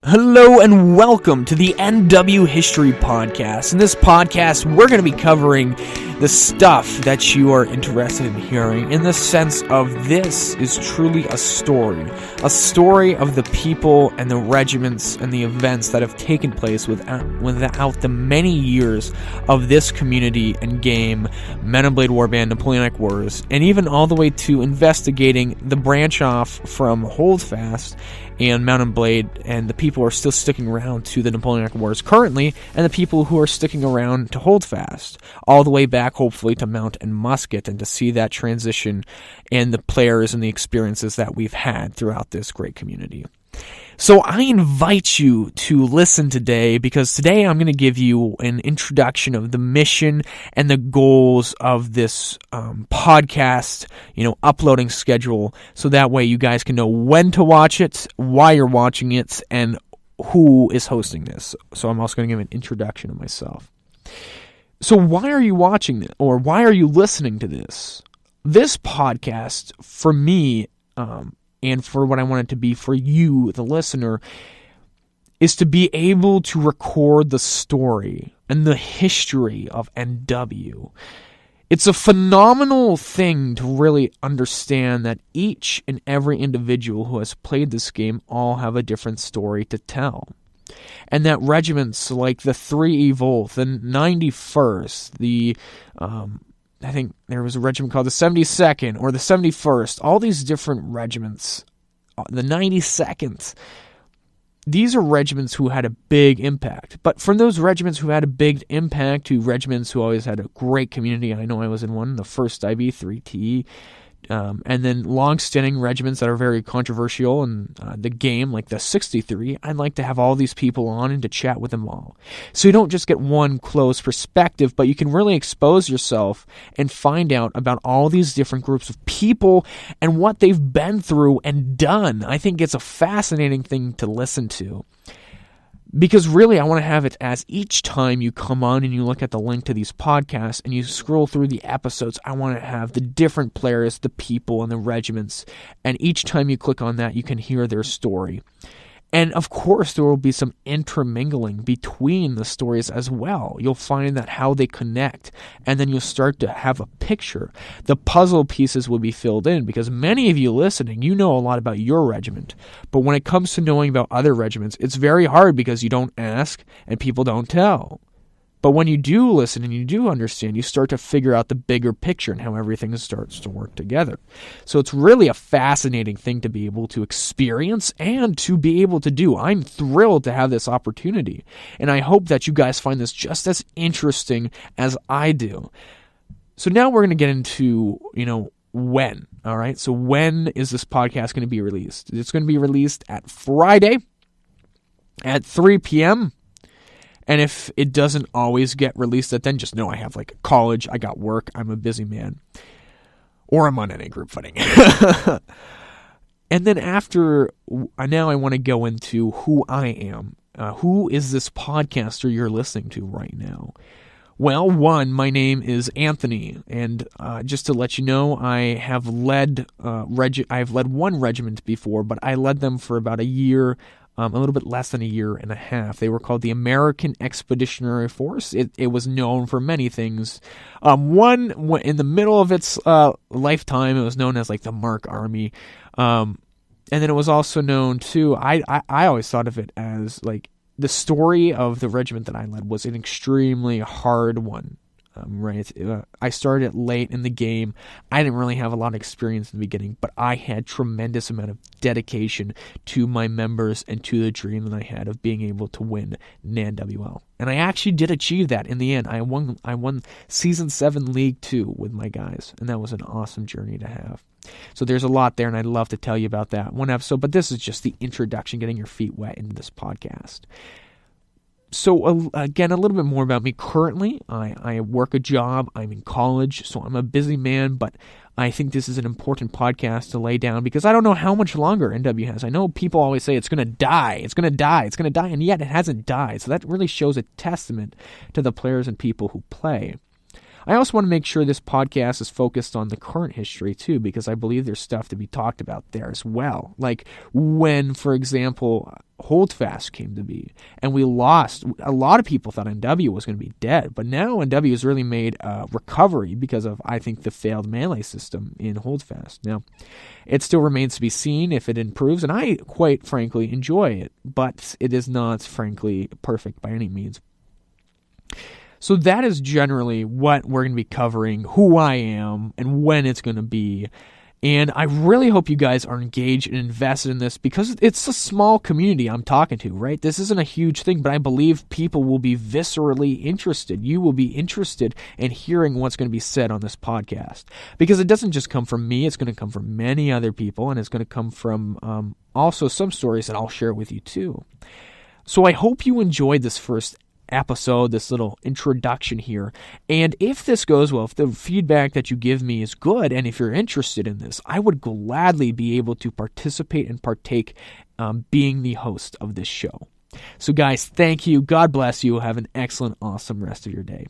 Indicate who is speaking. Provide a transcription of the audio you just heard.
Speaker 1: Hello and welcome to the NW History Podcast. In this podcast, we're going to be covering the stuff that you are interested in hearing in the sense of this is truly a story of the people and the regiments and the events that have taken place without the many years of this community and game, Men and Blade Warband, Napoleonic Wars, and even all the way to investigating the branch off from Holdfast and Mount and Blade, and the people who are still sticking around to the Napoleonic Wars currently, and the people who are sticking around to Holdfast, all the way back, hopefully, to Mount and Musket, and to see that transition and the players and the experiences that we've had throughout this great community. So I invite you to listen today, because today I'm going to give you an introduction of the mission and the goals of this podcast, uploading schedule, so that way you guys can know when to watch it, why you're watching it, and who is hosting this. So I'm also going to give an introduction of myself. So why are you watching this, or why are you listening to this? This podcast, for me, and for what I want it to be for you, the listener, is to be able to record the story and the history of NW. It's a phenomenal thing to really understand that each and every individual who has played this game all have a different story to tell. And that regiments like the 3 Evolve, the 91st, I think there was a regiment called the 72nd or the 71st, all these different regiments, the 92nd, these are regiments who had a big impact. But from those regiments who had a big impact to regiments who always had a great community, I know I was in one, the 1st IB, 3T, and then long-standing regiments that are very controversial in the game, like the 63, I'd like to have all these people on and to chat with them all. So you don't just get one close perspective, but you can really expose yourself and find out about all these different groups of people and what they've been through and done. I think it's a fascinating thing to listen to. Because really, I want to have it as each time you come on and you look at the link to these podcasts and you scroll through the episodes, I want to have the different players, the people, and the regiments. And each time you click on that, you can hear their story. And of course, there will be some intermingling between the stories as well. You'll find that how they connect, and then you'll start to have a picture. The puzzle pieces will be filled in, because many of you listening, you know a lot about your regiment. But when it comes to knowing about other regiments, it's very hard because you don't ask and people don't tell. But when you do listen and you do understand, you start to figure out the bigger picture and how everything starts to work together. So it's really a fascinating thing to be able to experience and to be able to do. I'm thrilled to have this opportunity, and I hope that you guys find this just as interesting as I do. So now we're going to get into, when, all right? So when is this podcast going to be released? It's going to be released at Friday at 3 p.m., and if it doesn't always get released at then, just know I have college, I got work, I'm a busy man. Or I'm on any group footing. And then now I want to go into who I am. Who is this podcaster you're listening to right now? Well, my name is Anthony, and just to let you know, I have led one regiment before, but I led them for about a year, a little bit less than a year and a half. They were called the American Expeditionary Force. It was known for many things. In the middle of its lifetime, it was known as the Mark Army. And then it was also known too, I always thought of it as the story of the regiment that I led was an extremely hard one. Right. I started late in the game. I didn't really have a lot of experience in the beginning, but I had tremendous amount of dedication to my members and to the dream that I had of being able to win NANWL. And I actually did achieve that in the end. I won Season 7 League 2 with my guys, and that was an awesome journey to have. So there's a lot there, and I'd love to tell you about that one episode, but this is just the introduction, getting your feet wet into this podcast. So again, a little bit more about me. Currently, I work a job. I'm in college, so I'm a busy man, but I think this is an important podcast to lay down because I don't know how much longer NW has. I know people always say it's going to die, and yet it hasn't died. So that really shows a testament to the players and people who play. I also want to make sure this podcast is focused on the current history too, because I believe there's stuff to be talked about there as well. Like when, for example, Holdfast came to be, and we lost. A lot of people thought NW was going to be dead, but now NW has really made a recovery because of, I think, the failed melee system in Holdfast. Now, it still remains to be seen if it improves, and I, quite frankly, enjoy it, but it is not, frankly, perfect by any means. So that is generally what we're going to be covering, who I am, and when it's going to be. And I really hope you guys are engaged and invested in this, because it's a small community I'm talking to, right? This isn't a huge thing, but I believe people will be viscerally interested. You will be interested in hearing what's going to be said on this podcast, because it doesn't just come from me. It's going to come from many other people, and it's going to come from also some stories that I'll share with you too. So I hope you enjoyed this first episode, this little introduction here. And if this goes well, if the feedback that you give me is good, and if you're interested in this, I would gladly be able to participate and partake being the host of this show. So guys, thank you. God bless you. Have an excellent, awesome rest of your day.